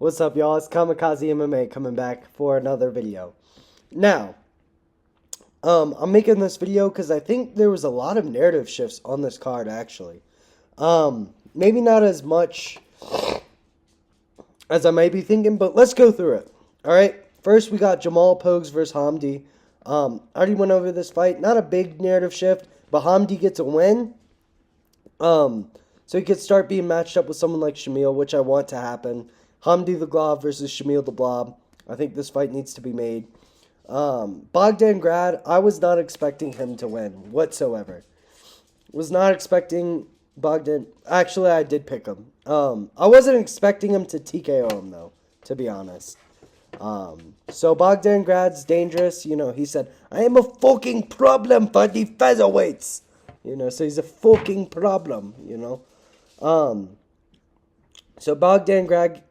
What's up, y'all? It's Kamikaze MMA coming back for another video. Now, I'm making this video because I think there was a lot of narrative shifts on this card, actually. Maybe not as much as I might be thinking, but let's go through it. Alright, first we got Jamal Pogues versus Hamdi. I already went over this fight. Not a big narrative shift, but Hamdi gets a win. So he could start being matched up with someone like Shamil, which I want to happen. Hamdi the Glob versus Shamil the Blob. I think this fight needs to be made. Bogdan Grad, I was not expecting him to win whatsoever. Was not expecting Bogdan. Actually, I did pick him. I wasn't expecting him to TKO him, though, to be honest. So Bogdan Grad's dangerous. You know, he said, I am a fucking problem for the featherweights. You know, so he's a fucking problem, you know. So Bogdan Grad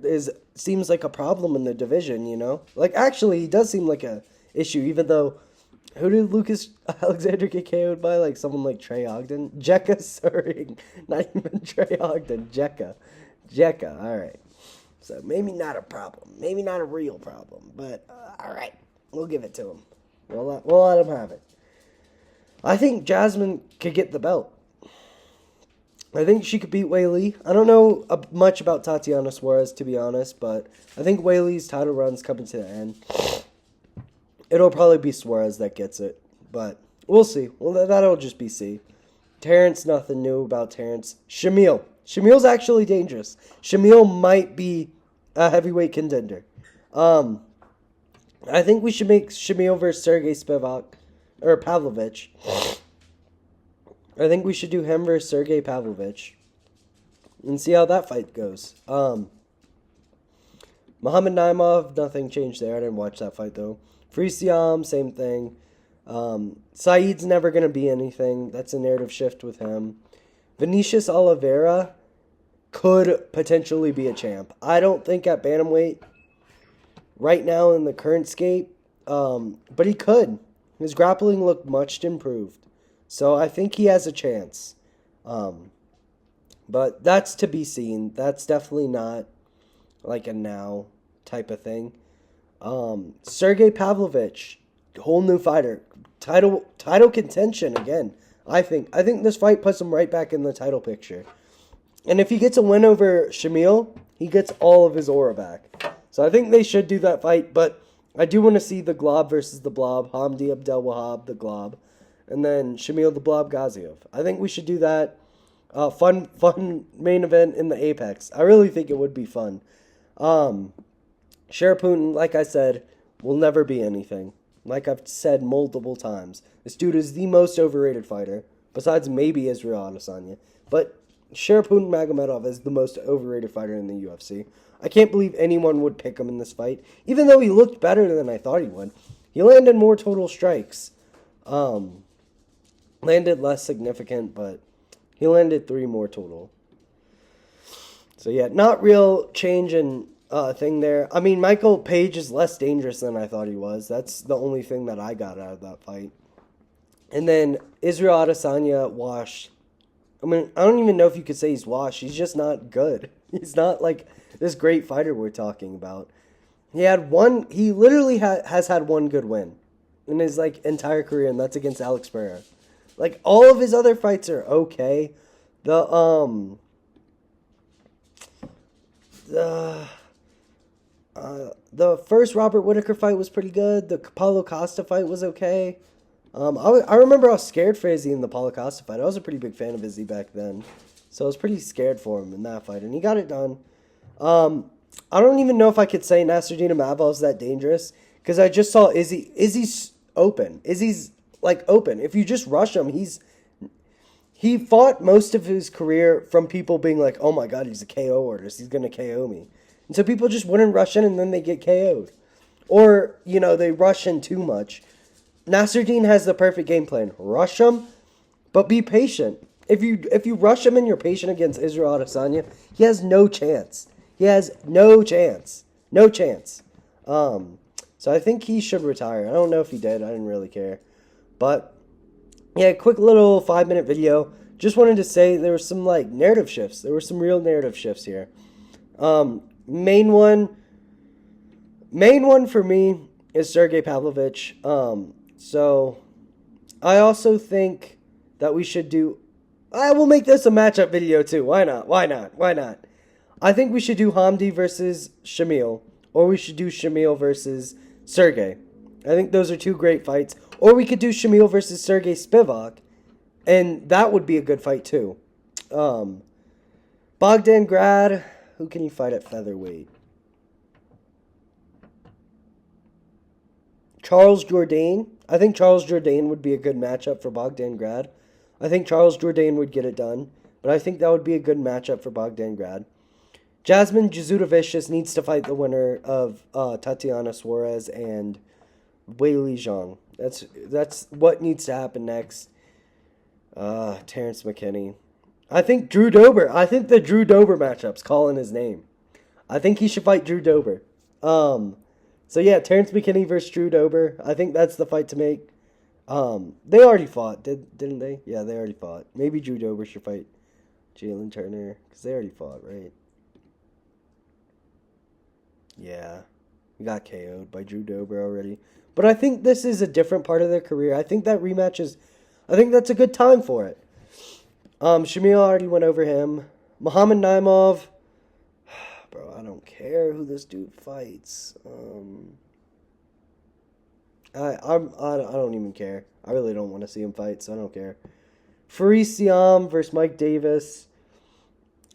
seems like a problem in the division, you know. Like, actually, he does seem like a issue, even though, who did Lucas Alexander get KO'd by? Like, someone like Trey Ogden? Jekka, sorry. Not even Trey Ogden. Jekka, alright. So, maybe not a problem. Maybe not a real problem. But, alright. We'll give it to him. We'll let him have it. I think Jasmine could get the belt. I think she could beat Weili. I don't know much about Tatiana Suarez, to be honest, but I think Weili's title run's coming to the end. It'll probably be Suarez that gets it, but we'll see. Well, that'll just be see. Terrence, nothing new about Terrence. Shamil's actually dangerous. Shamil might be a heavyweight contender. I think we should make Shamil versus Sergey Spivak, or Pavlovich. I think we should do him versus Sergey Pavlovich and see how that fight goes. Muhammad Naimov, nothing changed there. I didn't watch that fight, though. Free Siam, same thing. Saeed's never going to be anything. That's a narrative shift with him. Vinicius Oliveira could potentially be a champ. I don't think at bantamweight right now in the current scape, but he could. His grappling looked much improved. So I think he has a chance. But that's to be seen. That's definitely not like a now type of thing. Sergey Pavlovich, whole new fighter. Title contention again. I think this fight puts him right back in the title picture. And if he gets a win over Shamil, he gets all of his aura back. So I think they should do that fight, but I do want to see the Glob versus the Blob. Hamdi Abdelwahab, the Glob. And then Shamil the Blob Gaziev. I think we should do that. Fun main event in the Apex. I really think it would be fun. Sharapoutin, like I said, will never be anything. Like I've said multiple times. This dude is the most overrated fighter. Besides maybe Israel Adesanya. But Sharapoutin Magomedov is the most overrated fighter in the UFC. I can't believe anyone would pick him in this fight. Even though he looked better than I thought he would. He landed more total strikes. Landed less significant, but he landed 3 more total. So yeah, not real change in thing there. I mean, Michael Page is less dangerous than I thought he was. That's the only thing that I got out of that fight. And then Israel Adesanya washed. I mean, I don't even know if you could say he's washed. He's just not good. He's not like this great fighter we're talking about. He literally has had one good win in his like entire career, and that's against Alex Pereira. Like, all of his other fights are okay. The first Robert Whittaker fight was pretty good. The Paulo Costa fight was okay. I remember I was scared for Izzy in the Paulo Costa fight. I was a pretty big fan of Izzy back then. So I was pretty scared for him in that fight, and he got it done. I don't even know if I could say Nasruddin Imavov is that dangerous, because I just saw Izzy. Izzy's open. Izzy's like open. If you just rush him, he fought most of his career from people being like, oh my god, he's a KO artist, he's gonna KO me. And so people just wouldn't rush in and then they get KO'd. Or, you know, they rush in too much. Nasruddin has the perfect game plan. Rush him, but be patient. If you rush him and you're patient against Israel Adesanya, he has no chance. He has no chance. No chance. So I think he should retire. I don't know if he did. I didn't really care. But, yeah, quick little 5-minute video. Just wanted to say there were some, like, narrative shifts. There were some real narrative shifts here. Main one for me is Sergey Pavlovich. So I also think that we should do. I will make this a matchup video too. Why not? Why not? Why not? I think we should do Hamdi versus Shamil, or we should do Shamil versus Sergey. I think those are two great fights. Or we could do Shamil versus Sergey Spivak, and that would be a good fight too. Bogdan Grad, who can you fight at featherweight? Charles Jourdain. I think Charles Jourdain would be a good matchup for Bogdan Grad. I think Charles Jourdain would get it done, but I think that would be a good matchup for Bogdan Grad. Jasmine Jasudavicius needs to fight the winner of Tatiana Suarez and Weili Zhang. That's what needs to happen next. Terrence McKinney. I think Drew Dober. I think the Drew Dober matchup's calling his name. I think he should fight Drew Dober. So yeah, Terrence McKinney versus Drew Dober. I think that's the fight to make. They already fought, didn't they? Yeah, they already fought. Maybe Drew Dober should fight Jalen Turner, because they already fought, right? Yeah, he got KO'd by Drew Dober already. But I think this is a different part of their career. I think that rematch is... I think that's a good time for it. Shamil already went over him. Muhammad Naimov... Bro, I don't care who this dude fights. I don't even care. I really don't want to see him fight, so I don't care. Faris Siam versus Mike Davis.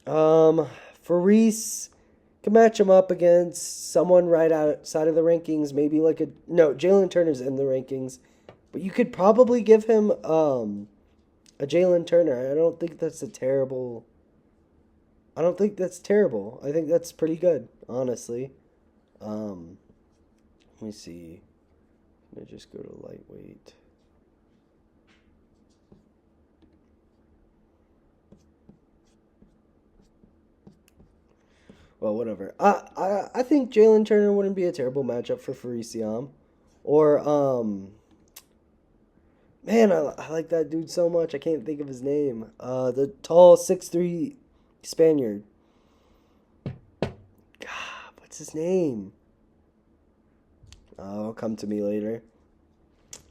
Faris can match him up against someone right outside of the rankings. Maybe like a... No, Jalen Turner's in the rankings. But you could probably give him a Jalen Turner. I don't think that's terrible. I think that's pretty good, honestly. Let me see. Let me just go to lightweight. Well, whatever. I think Jalen Turner wouldn't be a terrible matchup for Faris Siam. Or, man, I like that dude so much. I can't think of his name. The tall 6'3" Spaniard. God, what's his name? It'll come to me later.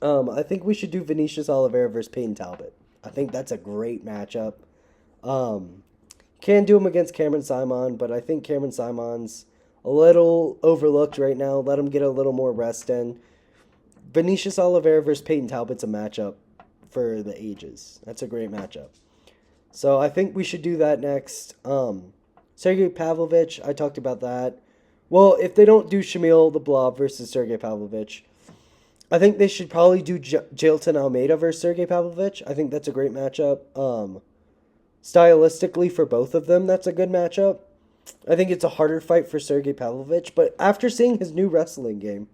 I think we should do Vinicius Oliveira versus Payne Talbot. I think that's a great matchup. Can do him against Cameron Simon, but I think Cameron Simon's a little overlooked right now. Let him get a little more rest in. Vinicius Oliveira versus Payne Talbot's a matchup for the ages. That's a great matchup. So I think we should do that next. Sergey Pavlovich, I talked about that. Well, if they don't do Shamil the Blob versus Sergey Pavlovich, I think they should probably do Jailton Almeida versus Sergey Pavlovich. I think that's a great matchup. Stylistically, for both of them, that's a good matchup. I think it's a harder fight for Sergey Pavlovich, but after seeing his new wrestling game,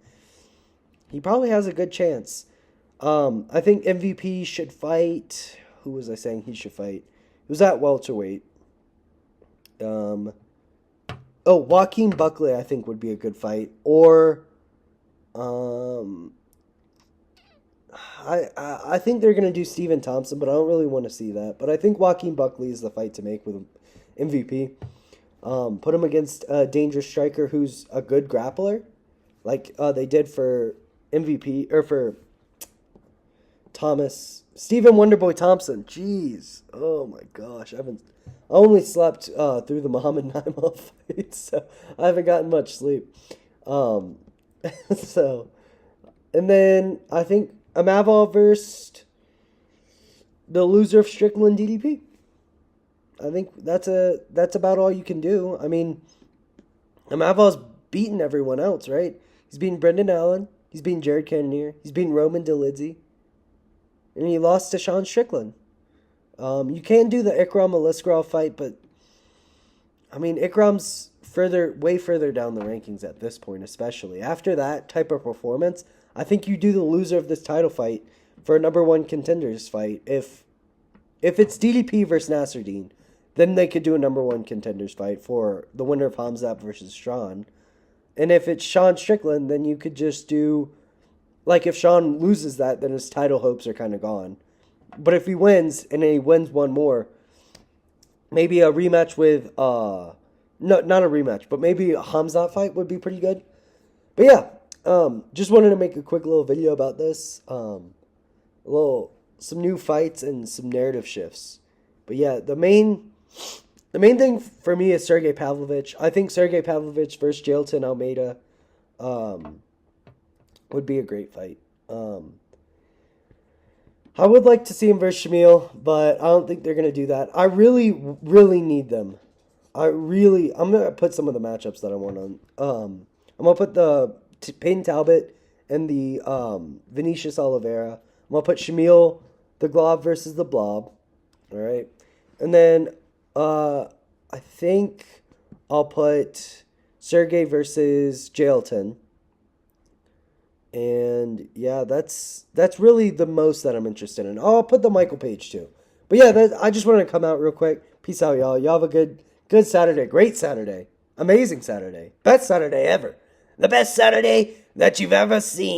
he probably has a good chance. I think MVP should fight... Who was I saying he should fight? It was at welterweight. Joaquin Buckley, I think, would be a good fight. Or... I think they're going to do Steven Thompson, but I don't really want to see that. But I think Joaquin Buckley is the fight to make with MVP. Put him against a dangerous striker who's a good grappler, like they did for MVP, or for Stephen Wonderboy Thompson. Jeez. Oh my gosh. I only slept through the Muhammad Naimov fight, so I haven't gotten much sleep. And then I think Amavov versus the loser of Strickland DDP. I think that's about all you can do. I mean, Amavov's beaten everyone else, right? He's beaten Brendan Allen. He's beaten Jared Cannonier. He's beaten Roman Dolidze. And he lost to Sean Strickland. You can do the Ikram Aliskerov fight, but I mean, Ikram's way further down the rankings at this point, especially. After that type of performance, I think you do the loser of this title fight for a number one contenders fight. If it's DDP versus Nasruddin, then they could do a number one contenders fight for the winner of Hamzat versus Sean. And if it's Sean Strickland, then you could just do... Like, if Sean loses that, then his title hopes are kind of gone. But if he wins, and then he wins one more, maybe a rematch with No, not a rematch, but maybe a Hamzat fight would be pretty good. But yeah, just wanted to make a quick little video about this. Some new fights and some narrative shifts. But yeah, the main thing for me is Sergey Pavlovich. I think Sergey Pavlovich versus Jailton Almeida um, would be a great fight. I would like to see him versus Shamil, but I don't think they're gonna do that. I really, really need them. I'm gonna put some of the matchups that I want on. I'm gonna put the Payne Talbot and the Vinicius Oliveira. I'm gonna put Shamil, the Glob versus the Blob. All right, and then I think I'll put Sergey versus Jailton. And yeah, that's really the most that I'm interested in. Oh, I'll put the Michael Page too. But yeah, I just wanted to come out real quick. Peace out, y'all. Y'all have a good Saturday. Great Saturday. Amazing Saturday. Best Saturday ever. The best Saturday that you've ever seen.